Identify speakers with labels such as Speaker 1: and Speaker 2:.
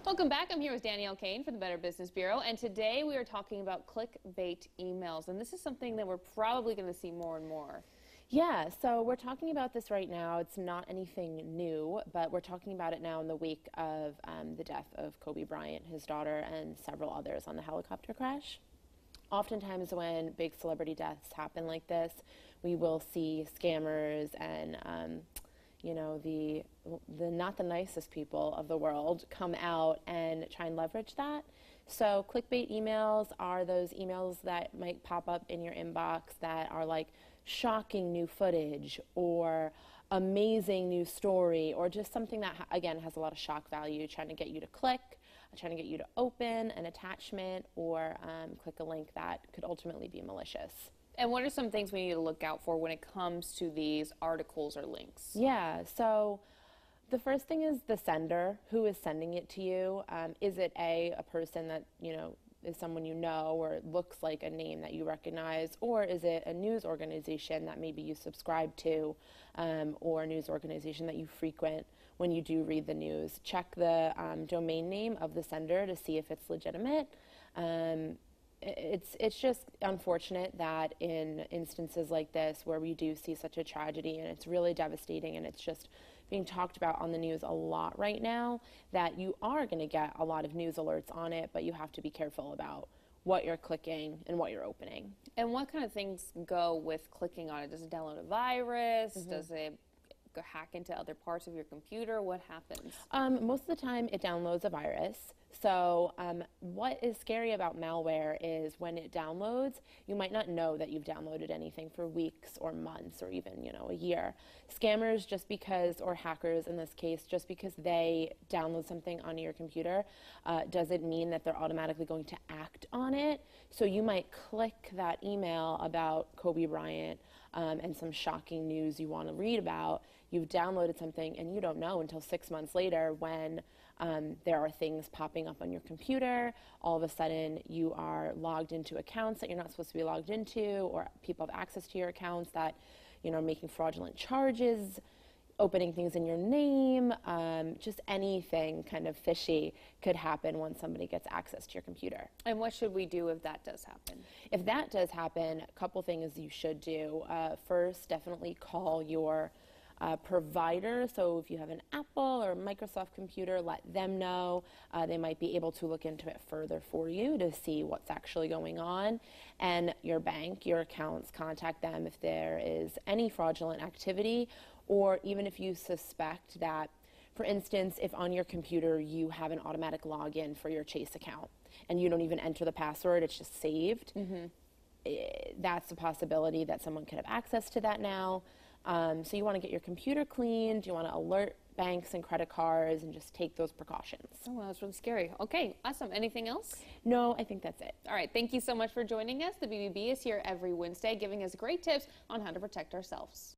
Speaker 1: Welcome back. I'm here with Danielle Kane from the Better Business Bureau, and today we are talking about clickbait emails, and this is something that we're probably going to see more and more.
Speaker 2: Yeah, so we're talking about this right now. It's not anything new, but we're talking about it now in the wake of the death of Kobe Bryant, his daughter, and several others on the helicopter crash. Oftentimes when big celebrity deaths happen like this, we will see scammers and the not the nicest people of the world come out and try and leverage that. So clickbait emails are those emails that might pop up in your inbox that are like shocking new footage or amazing new story, or just something that again has a lot of shock value, trying to get you to click, trying to get you to open an attachment or click a link that could ultimately be malicious.
Speaker 1: And what are some things we need to look out for when it comes to these articles or links?
Speaker 2: Yeah, so the first thing is the sender. Who is sending it to you? Is it a person that, is someone you know or looks like a name that you recognize? Or is it a news organization that maybe you subscribe to or a news organization that you frequent when you do read the news? Check the domain name of the sender to see if it's legitimate. It's just unfortunate that in instances like this where we do see such a tragedy and it's really devastating and it's just being talked about on the news a lot right now, that you are going to get a lot of news alerts on it, but you have to be careful about what you're clicking and what you're opening.
Speaker 1: And what kind of things go with clicking on it? Does it download a virus? Does it hack into other parts of your computer? What happens?
Speaker 2: Most of the time it downloads a virus. So what is scary about malware is when it downloads, you might not know that you've downloaded anything for weeks or months or even, a year. Scammers, just because, or hackers in this case, just because they download something onto your computer, doesn't mean that they're automatically going to act on it. So you might click that email about Kobe Bryant and some shocking news you want to read about. You've downloaded something and you don't know until 6 months later when there are things popping up on your computer. All of a sudden you are logged into accounts that you're not supposed to be logged into, or people have access to your accounts that are making fraudulent charges, opening things in your name. Just anything kind of fishy could happen when somebody gets access to your computer.
Speaker 1: And what should we do if that does happen?
Speaker 2: If that does happen, a couple things you should do. First, definitely call your provider. So if you have an Apple or Microsoft computer, let them know. They might be able to look into it further for you to see what's actually going on. And your bank, your accounts, contact them if there is any fraudulent activity, or even if you suspect that, for instance, if on your computer you have an automatic login for your Chase account and you don't even enter the password, it's just saved. That's a possibility that someone could have access to that now. So you want to get your computer cleaned, you want to alert banks and credit cards and just take those precautions.
Speaker 1: Oh, well, that's really scary. Okay, awesome. Anything else?
Speaker 2: No, I think that's it.
Speaker 1: All right, thank you so much for joining us. The BBB is here every Wednesday giving us great tips on how to protect ourselves.